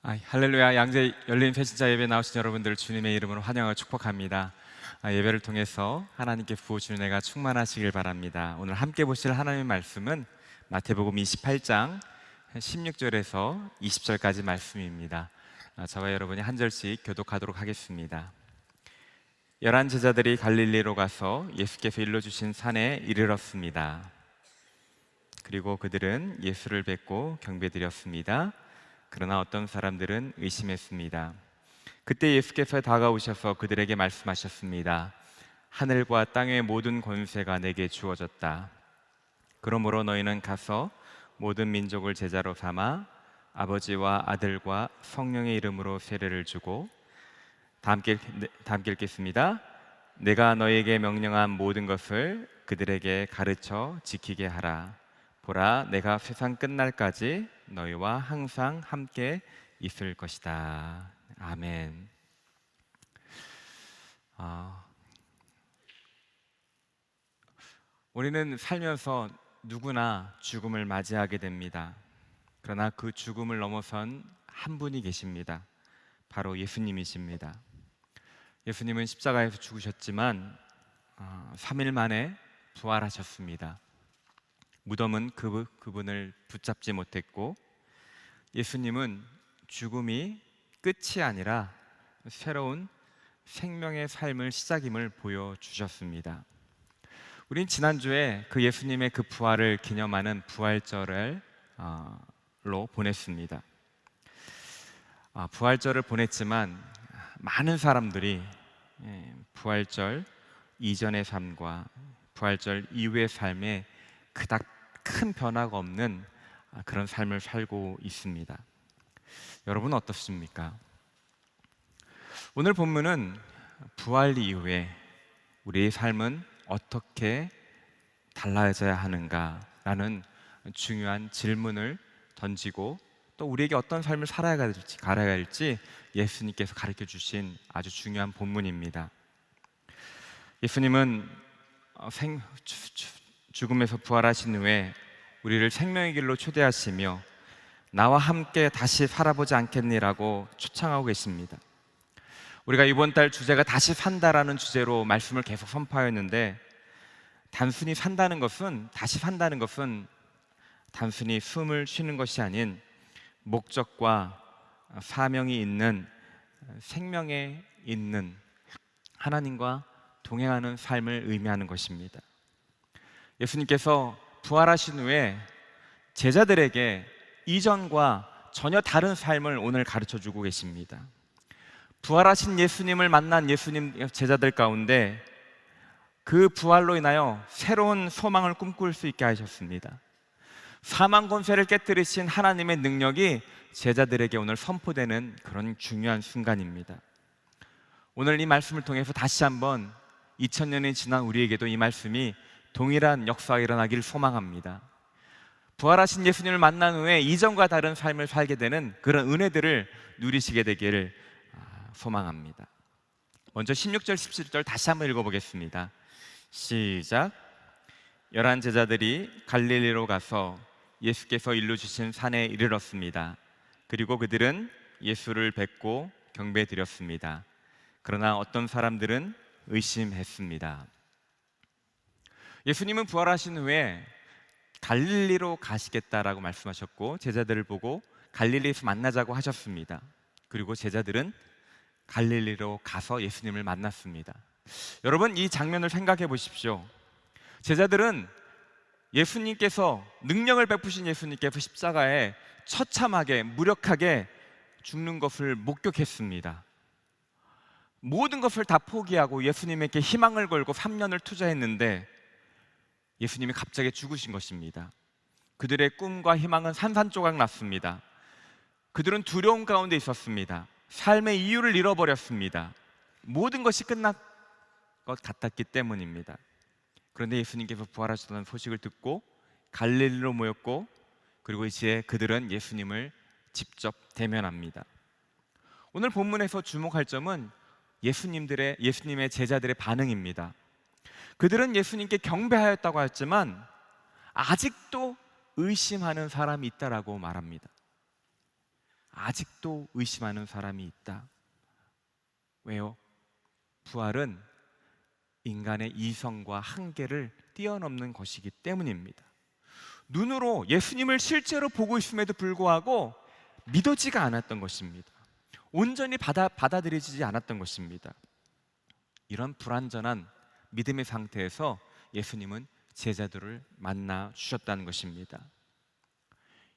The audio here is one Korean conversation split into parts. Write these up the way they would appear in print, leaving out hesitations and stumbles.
할렐루야. 양재 열린 회신자 예배 나오신 여러분들 주님의 이름으로 환영하고 축복합니다. 예배를 통해서 하나님께 부어주는 은혜가 충만하시길 바랍니다. 오늘 함께 보실 하나님의 말씀은 마태복음 28장 16절에서 20절까지 말씀입니다. 저와 여러분이 한 절씩 교독하도록 하겠습니다. 11 제자들이 갈릴리로 가서 예수께서 일러주신 산에 이르렀습니다. 그리고 그들은 예수를 뵙고 경배드렸습니다. 그러나 어떤 사람들은 의심했습니다. 그때 예수께서 다가오셔서 그들에게 말씀하셨습니다. 하늘과 땅의 모든 권세가 내게 주어졌다. 그러므로 너희는 가서 모든 민족을 제자로 삼아 아버지와 아들과 성령의 이름으로 세례를 주고, 다 함께 읽겠습니다. 내가 너희에게 명령한 모든 것을 그들에게 가르쳐 지키게 하라. 보라, 내가 세상 끝날까지 너희와 항상 함께 있을 것이다. 아멘. 우리는 살면서 누구나 죽음을 맞이하게 됩니다. 그러나 그 죽음을 넘어선 한 분이 계십니다. 바로 예수님이십니다. 예수님은 십자가에서 죽으셨지만 3일 만에 부활하셨습니다. 무덤은 그분을 붙잡지 못했고, 예수님은 죽음이 끝이 아니라 새로운 생명의 삶을 시작임을 보여주셨습니다. 우린 지난주에 그 예수님의 그 부활을 기념하는 부활절로 보냈습니다. 부활절을 보냈지만 많은 사람들이 부활절 이전의 삶과 부활절 이후의 삶에 그닥 큰 변화가 없는 그런 삶을 살고 있습니다. 여러분은 어떻습니까? 오늘 본문은 부활 이후에 우리의 삶은 어떻게 달라져야 하는가라는 중요한 질문을 던지고, 또 우리에게 어떤 삶을 살아야 할지 예수님께서 가르쳐 주신 아주 중요한 본문입니다. 예수님은 죽음에서 부활하신 후에 우리를 생명의 길로 초대하시며 나와 함께 다시 살아보지 않겠니라고 초청하고 계십니다. 우리가 이번 달 주제가 다시 산다라는 주제로 말씀을 계속 선포하였는데, 단순히 산다는 것은, 다시 산다는 것은 단순히 숨을 쉬는 것이 아닌 목적과 사명이 있는, 생명에 있는 하나님과 동행하는 삶을 의미하는 것입니다. 예수님께서 부활하신 후에 제자들에게 이전과 전혀 다른 삶을 오늘 가르쳐주고 계십니다. 부활하신 예수님을 만난 예수님 제자들 가운데 그 부활로 인하여 새로운 소망을 꿈꿀 수 있게 하셨습니다. 사망 권세를 깨뜨리신 하나님의 능력이 제자들에게 오늘 선포되는 그런 중요한 순간입니다. 오늘 이 말씀을 통해서 다시 한번 2000년이 지난 우리에게도 이 말씀이 동일한 역사가 일어나기를 소망합니다. 부활하신 예수님을 만난 후에 이전과 다른 삶을 살게 되는 그런 은혜들을 누리시게 되기를 소망합니다. 먼저 16절, 17절 다시 한번 읽어보겠습니다. 시작. 11 제자들이 갈릴리로 가서 예수께서 일러주신 산에 이르렀습니다. 그리고 그들은 예수를 뵙고 경배드렸습니다. 그러나 어떤 사람들은 의심했습니다. 예수님은 부활하신 후에 갈릴리로 가시겠다라고 말씀하셨고, 제자들을 보고 갈릴리에서 만나자고 하셨습니다. 그리고 제자들은 갈릴리로 가서 예수님을 만났습니다. 여러분, 이 장면을 생각해 보십시오. 제자들은 예수님께서, 능력을 베푸신 예수님께서 십자가에 처참하게 무력하게 죽는 것을 목격했습니다. 모든 것을 다 포기하고 예수님에게 희망을 걸고 3년을 투자했는데 예수님이 갑자기 죽으신 것입니다. 그들의 꿈과 희망은 산산조각 났습니다. 그들은 두려움 가운데 있었습니다. 삶의 이유를 잃어버렸습니다. 모든 것이 끝난 것 같았기 때문입니다. 그런데 예수님께서 부활하셨다는 소식을 듣고 갈릴리로 모였고, 그리고 이제 그들은 예수님을 직접 대면합니다. 오늘 본문에서 주목할 점은 예수님의 제자들의 반응입니다. 그들은 예수님께 경배하였다고 했지만 아직도 의심하는 사람이 있다라고 말합니다. 아직도 의심하는 사람이 있다. 왜요? 부활은 인간의 이성과 한계를 뛰어넘는 것이기 때문입니다. 눈으로 예수님을 실제로 보고 있음에도 불구하고 믿어지가 않았던 것입니다. 온전히 받아들여지지 않았던 것입니다. 이런 불완전한 믿음의 상태에서 예수님은 제자들을 만나 주셨다는 것입니다.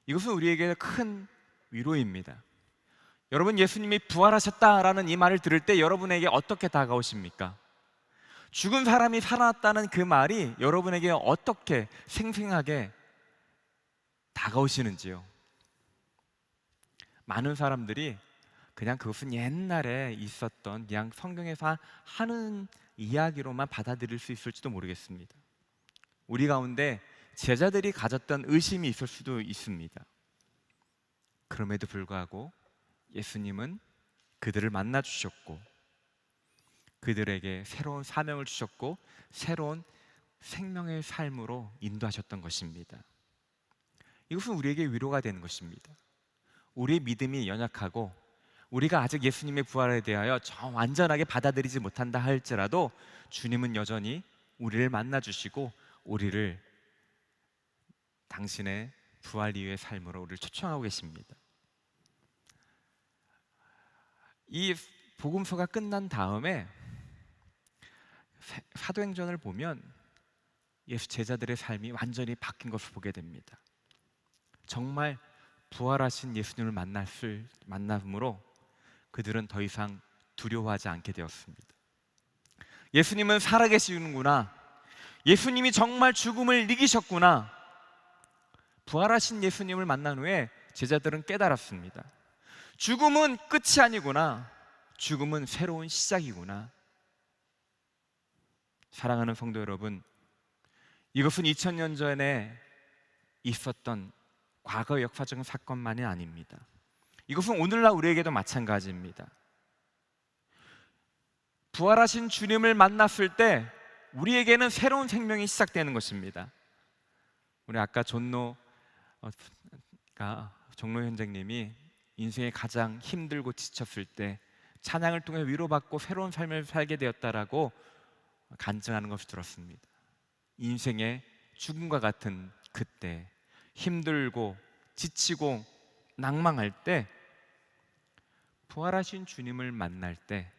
이것은 우리에게 큰 위로입니다. 여러분, 예수님이 부활하셨다라는 이 말을 들을 때 여러분에게 어떻게 다가오십니까? 죽은 사람이 살아났다는 그 말이 여러분에게 어떻게 생생하게 다가오시는지요? 많은 사람들이 그냥 그것은 옛날에 있었던 그냥 성경에서 하는 이야기로만 받아들일 수 있을지도 모르겠습니다. 우리 가운데 제자들이 가졌던 의심이 있을 수도 있습니다. 그럼에도 불구하고 예수님은 그들을 만나 주셨고 그들에게 새로운 사명을 주셨고 새로운 생명의 삶으로 인도하셨던 것입니다. 이것은 우리에게 위로가 되는 것입니다. 우리의 믿음이 연약하고 우리가 아직 예수님의 부활에 대하여 완전하게 받아들이지 못한다 할지라도 주님은 여전히 우리를 만나 주시고 우리를 당신의 부활 이후의 삶으로 우리를 초청하고 계십니다. 이 복음서가 끝난 다음에 사도행전을 보면 예수 제자들의 삶이 완전히 바뀐 것을 보게 됩니다. 정말 부활하신 예수님을 만남으로 그들은 더 이상 두려워하지 않게 되었습니다. 예수님은 살아계시는구나, 예수님이 정말 죽음을 이기셨구나, 부활하신 예수님을 만난 후에 제자들은 깨달았습니다. 죽음은 끝이 아니구나, 죽음은 새로운 시작이구나. 사랑하는 성도 여러분, 이것은 2000년 전에 있었던 과거 역사적인 사건만이 아닙니다. 이것은 오늘날 우리에게도 마찬가지입니다. 부활하신 주님을 만났을 때 우리에게는 새로운 생명이 시작되는 것입니다. 우리 아까 종로 현장님이 인생에 가장 힘들고 지쳤을 때 찬양을 통해 위로받고 새로운 삶을 살게 되었다라고 간증하는 것을 들었습니다. 인생의 죽음과 같은 그때, 힘들고 지치고 낭망할 때 부활하신 주님을 만날 때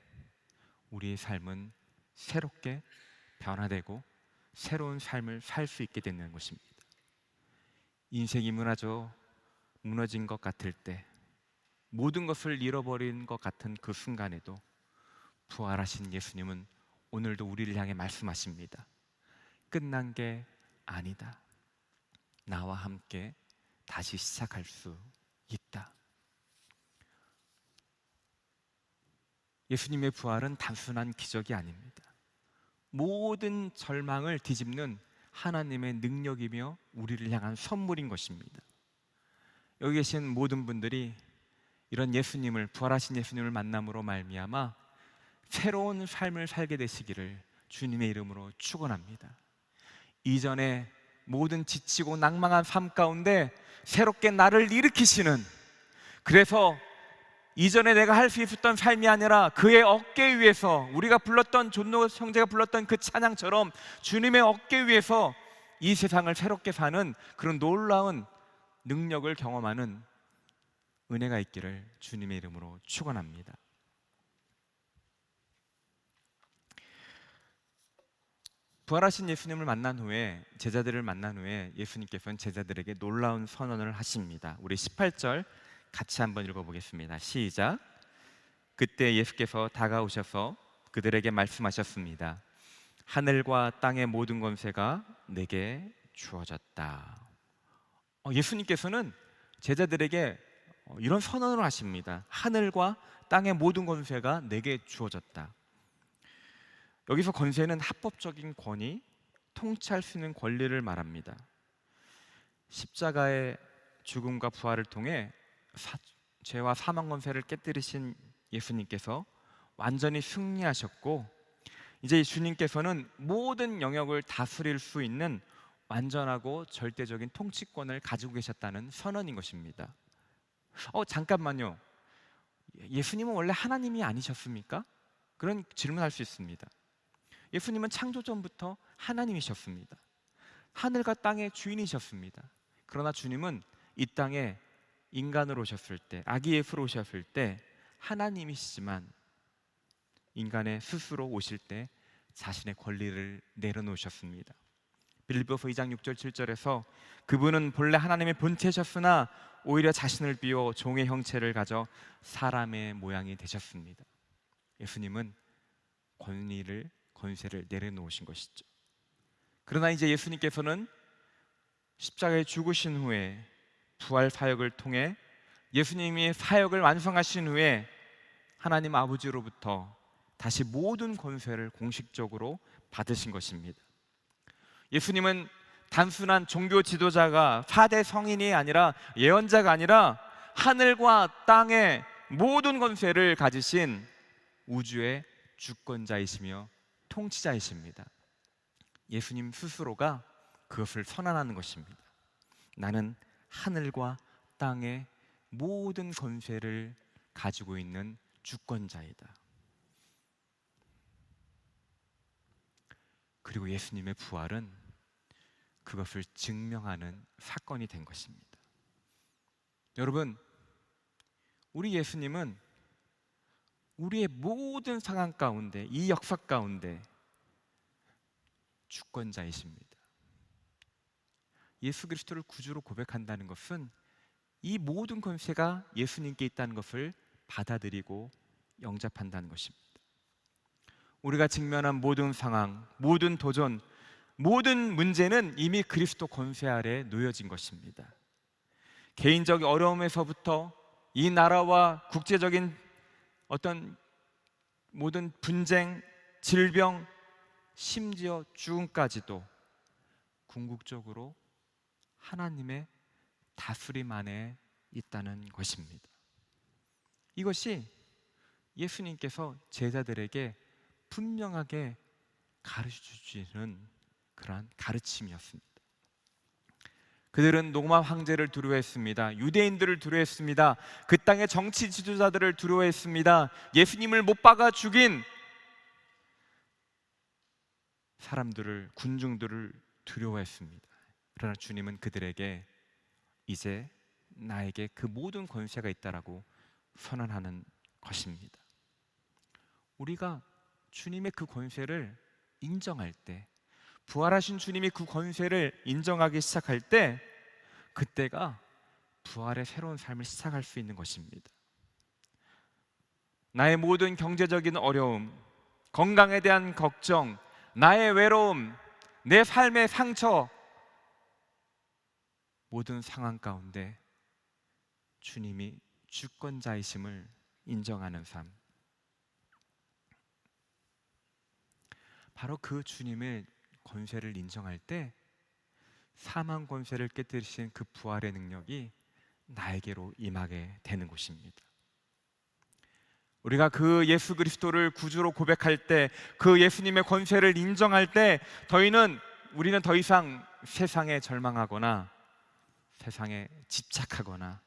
우리의 삶은 새롭게 변화되고 새로운 삶을 살 수 있게 되는 것입니다. 인생이 무너진 것 같을 때, 모든 것을 잃어버린 것 같은 그 순간에도 부활하신 예수님은 오늘도 우리를 향해 말씀하십니다. 끝난 게 아니다. 나와 함께 다시 시작할 수 있다. 예수님의 부활은 단순한 기적이 아닙니다. 모든 절망을 뒤집는 하나님의 능력이며 우리를 향한 선물인 것입니다. 여기 계신 모든 분들이 이런 예수님을, 부활하신 예수님을 만남으로 말미암아 새로운 삶을 살게 되시기를 주님의 이름으로 축원합니다. 이전에 모든 지치고 낭망한 삶 가운데 새롭게 나를 일으키시는, 그래서 이전에 내가 할 수 있었던 삶이 아니라 그의 어깨 위에서, 우리가 불렀던 존노 형제가 불렀던 그 찬양처럼 주님의 어깨 위에서 이 세상을 새롭게 사는 그런 놀라운 능력을 경험하는 은혜가 있기를 주님의 이름으로 축원합니다. 부활하신 예수님을 만난 후에, 제자들을 만난 후에 예수님께서는 제자들에게 놀라운 선언을 하십니다. 우리 18절 같이 한번 읽어보겠습니다. 시작. 그때 예수께서 다가오셔서 그들에게 말씀하셨습니다. 하늘과 땅의 모든 권세가 내게 주어졌다. 예수님께서는 제자들에게 이런 선언을 하십니다. 하늘과 땅의 모든 권세가 내게 주어졌다. 여기서 권세는 합법적인 권위, 통치할 수 있는 권리를 말합니다. 십자가의 죽음과 부활을 통해 죄와 사망 권세를 깨뜨리신 예수님께서 완전히 승리하셨고, 이제 주님께서는 모든 영역을 다스릴 수 있는 완전하고 절대적인 통치권을 가지고 계셨다는 선언인 것입니다. 잠깐만요. 예수님은 원래 하나님이 아니셨습니까? 그런 질문할 수 있습니다. 예수님은 창조 전부터 하나님이셨습니다. 하늘과 땅의 주인이셨습니다. 그러나 주님은 이 땅에 인간으로 오셨을 때, 아기 예수로 오셨을 때 하나님이시지만 인간의 스스로 오실 때 자신의 권리를 내려놓으셨습니다. 빌립보서 2장 6절 7절에서 그분은 본래 하나님의 본체셨으나 오히려 자신을 비워 종의 형체를 가져 사람의 모양이 되셨습니다. 예수님은 권세를 내려놓으신 것이죠. 그러나 이제 예수님께서는 십자가에 죽으신 후에 부활 사역을 통해 예수님이 사역을 완성하신 후에 하나님 아버지로부터 다시 모든 권세를 공식적으로 받으신 것입니다. 예수님은 단순한 종교 지도자가 4대 성인이 아니라 예언자가 아니라 하늘과 땅의 모든 권세를 가지신 우주의 주권자이시며 통치자이십니다. 예수님 스스로가 그것을 선언하는 것입니다. 나는 하늘과 땅의 모든 권세를 가지고 있는 주권자이다. 그리고 예수님의 부활은 그것을 증명하는 사건이 된 것입니다. 여러분, 우리 예수님은 우리의 모든 상황 가운데, 이 역사 가운데 주권자이십니다. 예수 그리스도를 구주로 고백한다는 것은 이 모든 권세가 예수님께 있다는 것을 받아들이고 영접한다는 것입니다. 우리가 직면한 모든 상황, 모든 도전, 모든 문제는 이미 그리스도 권세 아래 놓여진 것입니다. 개인적 어려움에서부터 이 나라와 국제적인 어떤 모든 분쟁, 질병, 심지어 죽음까지도 궁극적으로 하나님의 다스림 안에 있다는 것입니다. 이것이 예수님께서 제자들에게 분명하게 가르쳐주시는 그러한 가르침이었습니다. 그들은 로마 황제를 두려워했습니다. 유대인들을 두려워했습니다. 그 땅의 정치 지도자들을 두려워했습니다. 예수님을 못 박아 죽인 사람들을, 군중들을 두려워했습니다. 그러나 주님은 그들에게 이제 나에게 그 모든 권세가 있다라고 선언하는 것입니다. 우리가 주님의 그 권세를 인정할 때, 부활하신 주님이 그 권세를 인정하기 시작할 때, 그때가 부활의 새로운 삶을 시작할 수 있는 것입니다. 나의 모든 경제적인 어려움, 건강에 대한 걱정, 나의 외로움, 내 삶의 상처, 모든 상황 가운데 주님이 주권자이심을 인정하는 삶, 바로 그 주님의 권세를 인정할 때 사망 권세를 깨뜨리신 그 부활의 능력이 나에게로 임하게 되는 것입니다. 우리가 그 예수 그리스도를 구주로 고백할 때, 그 예수님의 권세를 인정할 때 우리는 더 이상 세상에 절망하거나 세상에 집착하거나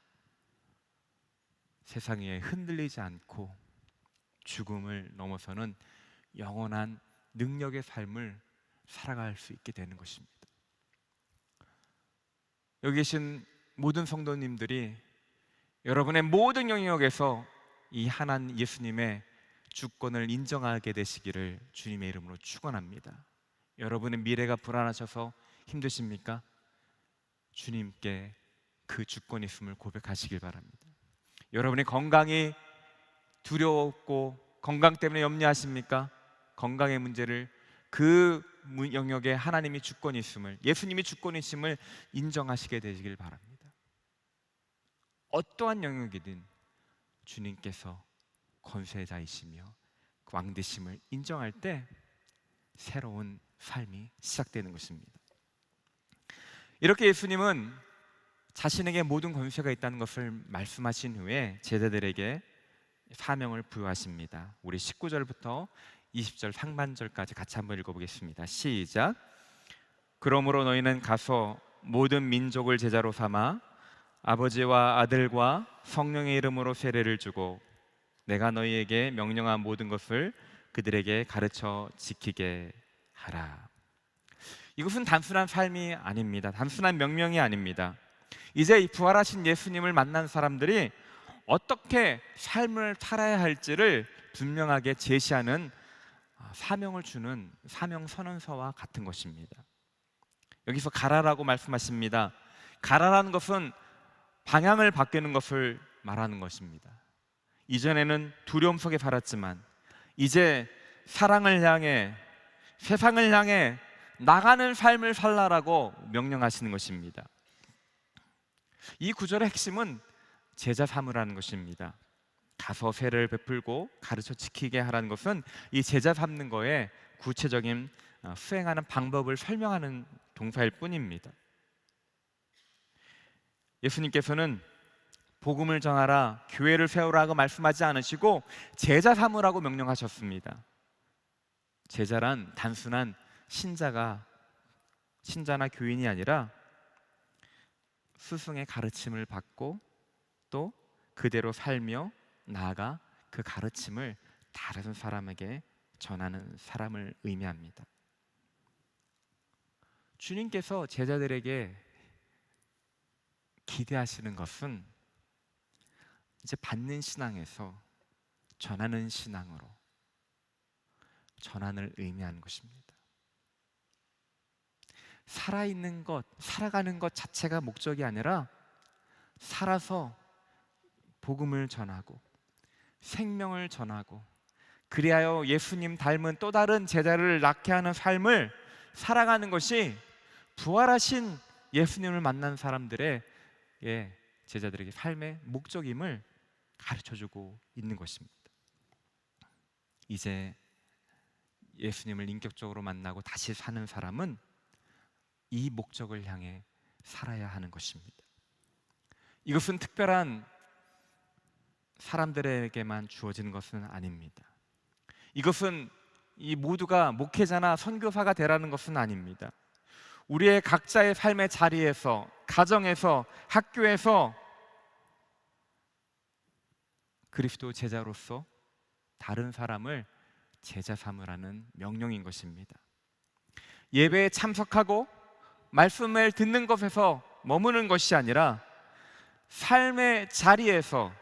세상에 흔들리지 않고 죽음을 넘어서는 영원한 능력의 삶을 살아갈 수 있게 되는 것입니다. 여기 계신 모든 성도님들이 여러분의 모든 영역에서 이 하나님 예수님의 주권을 인정하게 되시기를 주님의 이름으로 축원합니다. 여러분의 미래가 불안하셔서 힘드십니까? 주님께 그 주권이 있음을 고백하시길 바랍니다. 여러분의 건강이 두려웠고 건강 때문에 염려하십니까? 건강의 문제를 그 영역에 하나님이 주권이 있음을, 예수님이 주권이 있음을 인정하시게 되시길 바랍니다. 어떠한 영역이든 주님께서 권세자이시며 그 왕되심을 인정할 때 새로운 삶이 시작되는 것입니다. 이렇게 예수님은 자신에게 모든 권세가 있다는 것을 말씀하신 후에 제자들에게 사명을 부여하십니다. 우리 19절부터 20절 상반절까지 같이 한번 읽어보겠습니다. 시작. 그러므로 너희는 가서 모든 민족을 제자로 삼아 아버지와 아들과 성령의 이름으로 세례를 주고 내가 너희에게 명령한 모든 것을 그들에게 가르쳐 지키게 하라. 이것은 단순한 삶이 아닙니다. 단순한 명령이 아닙니다. 이제 이 부활하신 예수님을 만난 사람들이 어떻게 삶을 살아야 할지를 분명하게 제시하는 사명을 주는 사명 선언서와 같은 것입니다. 여기서 가라라고 말씀하십니다. 가라라는 것은 방향을 바꾸는 것을 말하는 것입니다. 이전에는 두려움 속에 살았지만 이제 사랑을 향해, 세상을 향해 나가는 삶을 살라라고 명령하시는 것입니다. 이 구절의 핵심은 제자 삼으라는 것입니다. 가서 세례를 베풀고 가르쳐 지키게 하라는 것은 이 제자 삼는 거에 구체적인 수행하는 방법을 설명하는 동사일 뿐입니다. 예수님께서는 복음을 전하라, 교회를 세우라고 말씀하지 않으시고 제자 삼으라고 명령하셨습니다. 제자란 단순한 신자나 교인이 아니라 스승의 가르침을 받고 또 그대로 살며 나아가 그 가르침을 다른 사람에게 전하는 사람을 의미합니다. 주님께서 제자들에게 기대하시는 것은 이제 받는 신앙에서 전하는 신앙으로 전환을 의미하는 것입니다. 살아있는 것, 살아가는 것 자체가 목적이 아니라 살아서 복음을 전하고 생명을 전하고 그리하여 예수님 닮은 또 다른 제자를 낳게 하는 삶을 살아가는 것이 부활하신 예수님을 만난 사람들의 제자들에게 삶의 목적임을 가르쳐주고 있는 것입니다. 이제 예수님을 인격적으로 만나고 다시 사는 사람은 이 목적을 향해 살아야 하는 것입니다. 이것은 특별한 사람들에게만 주어지는 것은 아닙니다. 이것은 이 모두가 목회자나 선교사가 되라는 것은 아닙니다. 우리의 각자의 삶의 자리에서, 가정에서, 학교에서 그리스도 제자로서 다른 사람을 제자 삼으라는 명령인 것입니다. 예배에 참석하고 말씀을 듣는 것에서 머무는 것이 아니라 삶의 자리에서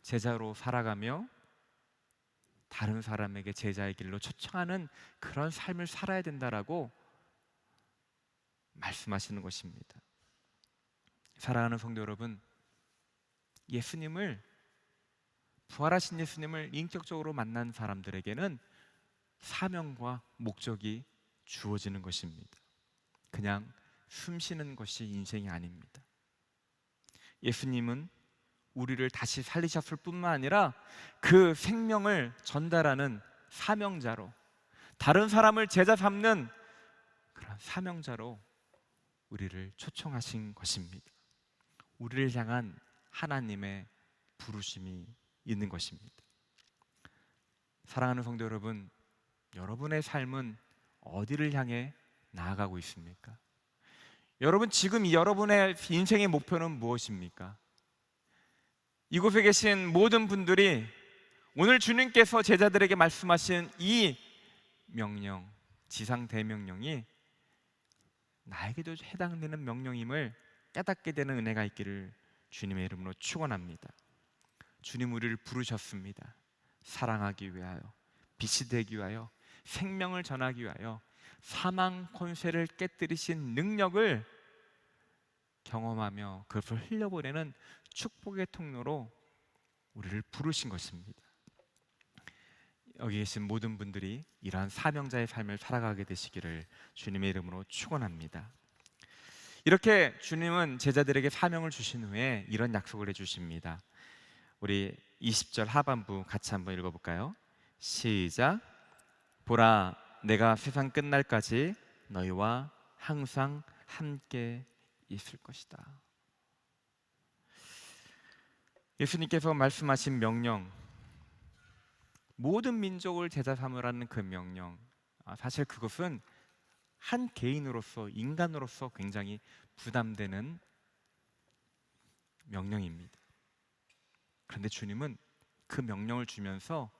제자로 살아가며 다른 사람에게 제자의 길로 초청하는 그런 삶을 살아야 된다라고 말씀하시는 것입니다. 사랑하는 성도 여러분, 부활하신 예수님을 인격적으로 만난 사람들에게는 사명과 목적이 주어지는 것입니다. 그냥 숨쉬는 것이 인생이 아닙니다. 예수님은 우리를 다시 살리셨을 뿐만 아니라 그 생명을 전달하는 사명자로, 다른 사람을 제자 삼는 그런 사명자로 우리를 초청하신 것입니다. 우리를 향한 하나님의 부르심이 있는 것입니다. 사랑하는 성도 여러분, 여러분의 삶은 어디를 향해 나아가고 있습니까? 여러분, 지금 여러분의 인생의 목표는 무엇입니까? 이곳에 계신 모든 분들이 오늘 주님께서 제자들에게 말씀하신 이 명령, 지상 대명령이 나에게도 해당되는 명령임을 깨닫게 되는 은혜가 있기를 주님의 이름으로 축원합니다. 주님 우리를 부르셨습니다. 사랑하기 위하여, 빛이 되기 위하여, 생명을 전하기 위하여 사망 권세를 깨뜨리신 능력을 경험하며 그것을 흘려보내는 축복의 통로로 우리를 부르신 것입니다. 여기 계신 모든 분들이 이러한 사명자의 삶을 살아가게 되시기를 주님의 이름으로 축원합니다. 이렇게 주님은 제자들에게 사명을 주신 후에 이런 약속을 해주십니다. 우리 20절 하반부 같이 한번 읽어볼까요? 시작. 보라, 내가 세상 끝날까지 너희와 항상 함께 있을 것이다. 예수님께서 말씀하신 명령, 모든 민족을 제자 삼으라는 그 명령, 사실 그것은 한 개인으로서, 인간으로서 굉장히 부담되는 명령입니다. 그런데 주님은 그 명령을 주면서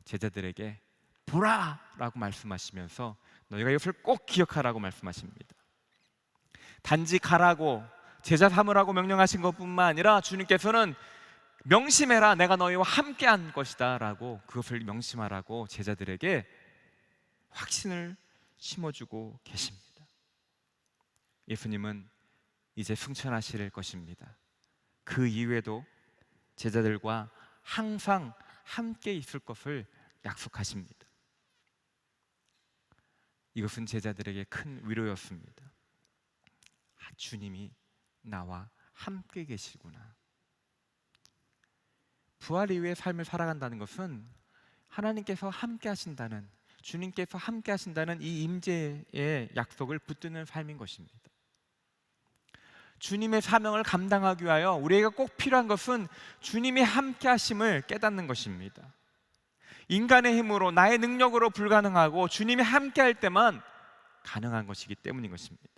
제자들에게 보라! 라고 말씀하시면서 너희가 이것을 꼭 기억하라고 말씀하십니다. 단지 가라고 제자 삼으라고 명령하신 것뿐만 아니라 주님께서는 명심해라, 내가 너희와 함께한 것이다 라고, 그것을 명심하라고 제자들에게 확신을 심어주고 계십니다. 예수님은 이제 승천하실 것입니다. 그 이후에도 제자들과 항상 함께 있을 것을 약속하십니다. 이것은 제자들에게 큰 위로였습니다. 주님이 나와 함께 계시구나. 부활 이후의 삶을 살아간다는 것은 하나님께서 함께 하신다는, 주님께서 함께 하신다는 이 임재의 약속을 붙드는 삶인 것입니다. 주님의 사명을 감당하기 위하여 우리에게 꼭 필요한 것은 주님이 함께 하심을 깨닫는 것입니다. 인간의 힘으로, 나의 능력으로 불가능하고 주님이 함께 할 때만 가능한 것이기 때문인 것입니다.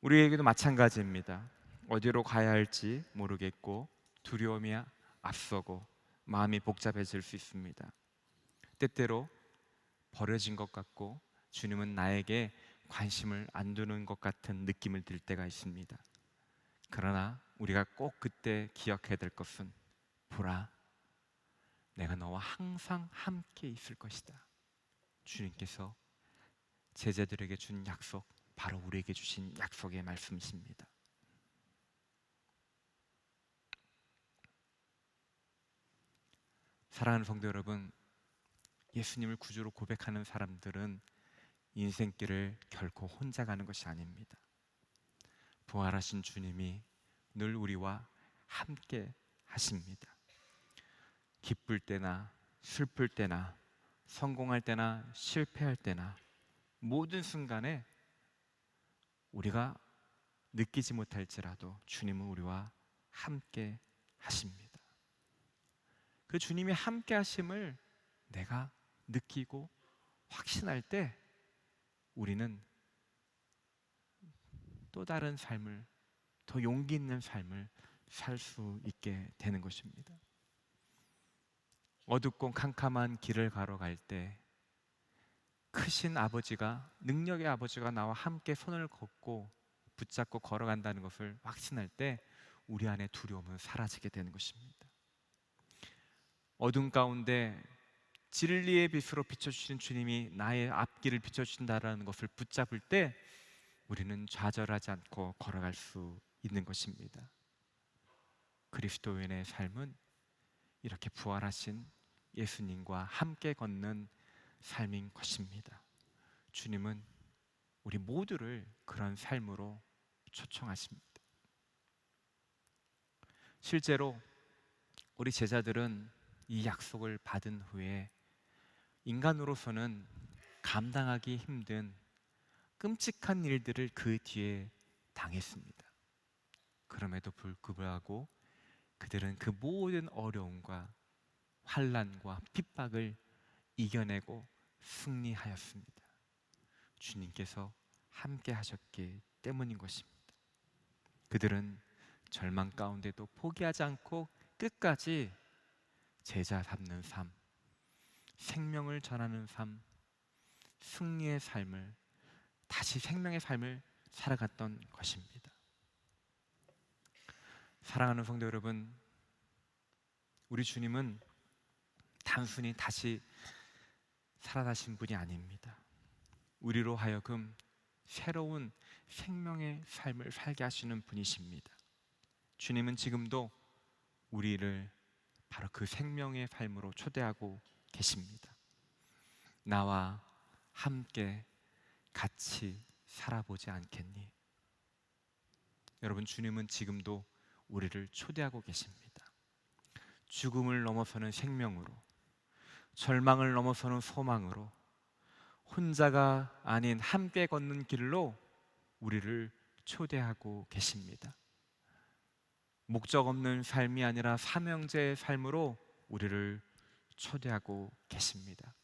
우리에게도 마찬가지입니다. 어디로 가야 할지 모르겠고 두려움이 앞서고 마음이 복잡해질 수 있습니다. 때때로 버려진 것 같고 주님은 나에게 관심을 안 두는 것 같은 느낌을 들 때가 있습니다. 그러나 우리가 꼭 그때 기억해야 될 것은 보라, 내가 너와 항상 함께 있을 것이다. 주님께서 제자들에게 준 약속, 바로 우리에게 주신 약속의 말씀이십니다. 사랑하는 성도 여러분, 예수님을 구주로 고백하는 사람들은 인생길을 결코 혼자 가는 것이 아닙니다. 부활하신 주님이 늘 우리와 함께 하십니다. 기쁠 때나 슬플 때나 성공할 때나 실패할 때나 모든 순간에 우리가 느끼지 못할지라도 주님은 우리와 함께 하십니다. 그 주님이 함께 하심을 내가 느끼고 확신할 때 우리는 또 다른 삶을, 더 용기 있는 삶을 살 수 있게 되는 것입니다. 어둡고 캄캄한 길을 걸어갈 때 크신 아버지가, 능력의 아버지가 나와 함께 손을 걷고 붙잡고 걸어간다는 것을 확신할 때 우리 안의 두려움은 사라지게 되는 것입니다. 어둠 가운데 진리의 빛으로 비춰주시는 주님이 나의 앞길을 비춰주신다는 것을 붙잡을 때 우리는 좌절하지 않고 걸어갈 수 있는 것입니다. 그리스도인의 삶은 이렇게 부활하신 예수님과 함께 걷는 삶인 것입니다. 주님은 우리 모두를 그런 삶으로 초청하십니다. 실제로 우리 제자들은 이 약속을 받은 후에 인간으로서는 감당하기 힘든 끔찍한 일들을 그 뒤에 당했습니다. 그럼에도 불구하고 그들은 그 모든 어려움과 환난과 핍박을 이겨내고 승리하였습니다. 주님께서 함께 하셨기 때문인 것입니다. 그들은 절망 가운데도 포기하지 않고 끝까지 제자 삼는 삶, 생명을 전하는 삶, 승리의 삶을, 다시 생명의 삶을 살아갔던 것입니다. 사랑하는 성도 여러분, 우리 주님은 단순히 다시 살아나신 분이 아닙니다. 우리로 하여금 새로운 생명의 삶을 살게 하시는 분이십니다. 주님은 지금도 우리를 바로 그 생명의 삶으로 초대하고 계십니다. 나와 함께 같이 살아보지 않겠니? 여러분, 주님은 지금도 우리를 초대하고 계십니다. 죽음을 넘어서는 생명으로, 절망을 넘어서는 소망으로, 혼자가 아닌 함께 걷는 길로 우리를 초대하고 계십니다. 목적 없는 삶이 아니라 사명제의 삶으로 우리를 초대하고 계십니다.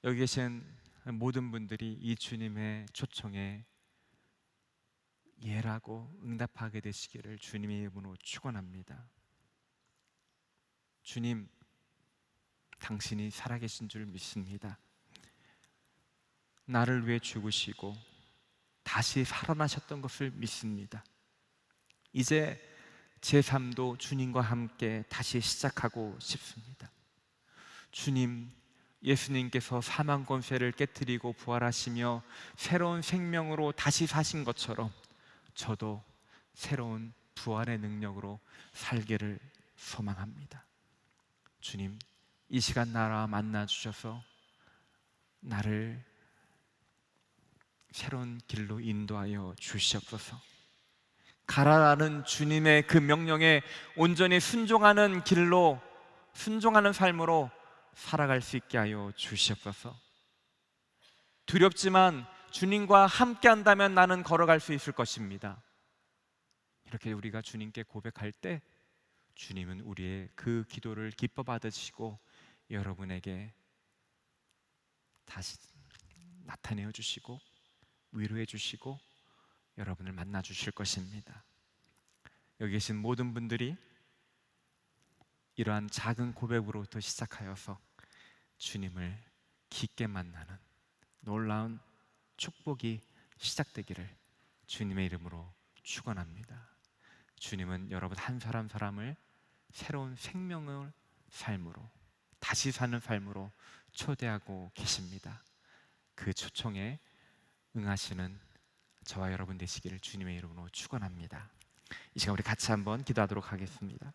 여기 계신 모든 분들이 이 주님의 초청에 예라고 응답하게 되시기를 주님의 이름으로 축원합니다. 주님, 당신이 살아계신 줄 믿습니다. 나를 위해 죽으시고 다시 살아나셨던 것을 믿습니다. 이제 제 삶도 주님과 함께 다시 시작하고 싶습니다. 주님, 예수님께서 사망 권세를 깨뜨리고 부활하시며 새로운 생명으로 다시 사신 것처럼 저도 새로운 부활의 능력으로 살기를 소망합니다. 주님, 이 시간 나와 만나 주셔서 나를 새로운 길로 인도하여 주시옵소서. 가라라는 주님의 그 명령에 온전히 순종하는 길로, 순종하는 삶으로 살아갈 수 있게 하여 주시옵소서. 두렵지만 주님과 함께 한다면 나는 걸어갈 수 있을 것입니다. 이렇게 우리가 주님께 고백할 때 주님은 우리의 그 기도를 기뻐 받으시고 여러분에게 다시 나타내어 주시고 위로해 주시고 여러분을 만나 주실 것입니다. 여기 계신 모든 분들이 이러한 작은 고백으로부터 시작하여서 주님을 깊게 만나는 놀라운 축복이 시작되기를 주님의 이름으로 축원합니다. 주님은 여러분 한 사람 사람을 새로운 생명을 삶으로, 다시 사는 삶으로 초대하고 계십니다. 그 초청에 응하시는 저와 여러분 되시기를 주님의 이름으로 축원합니다. 이 시간 우리 같이 한번 기도하도록 하겠습니다.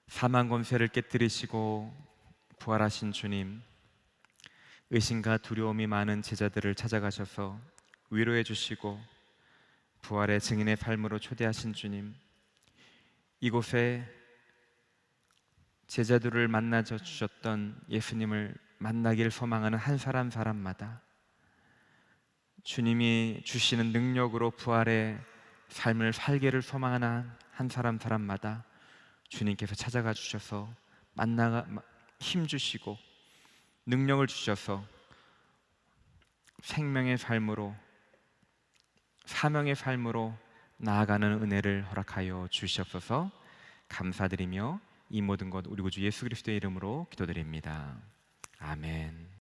사망 권세를 깨뜨리시고 부활하신 주님, 의심과 두려움이 많은 제자들을 찾아가셔서 위로해 주시고 부활의 증인의 삶으로 초대하신 주님, 이곳에 제자들을 만나 주셨던 예수님을 만나길 소망하는 한 사람 사람마다 주님이 주시는 능력으로 부활의 삶을 살기를 소망하는 한 사람 사람마다 주님께서 찾아가 주셔서 만나가 힘 주시고 능력을 주셔서 생명의 삶으로, 사명의 삶으로 나아가는 은혜를 허락하여 주시옵소서. 감사드리며 이 모든 것 우리 구주 예수 그리스도의 이름으로 기도드립니다. 아멘.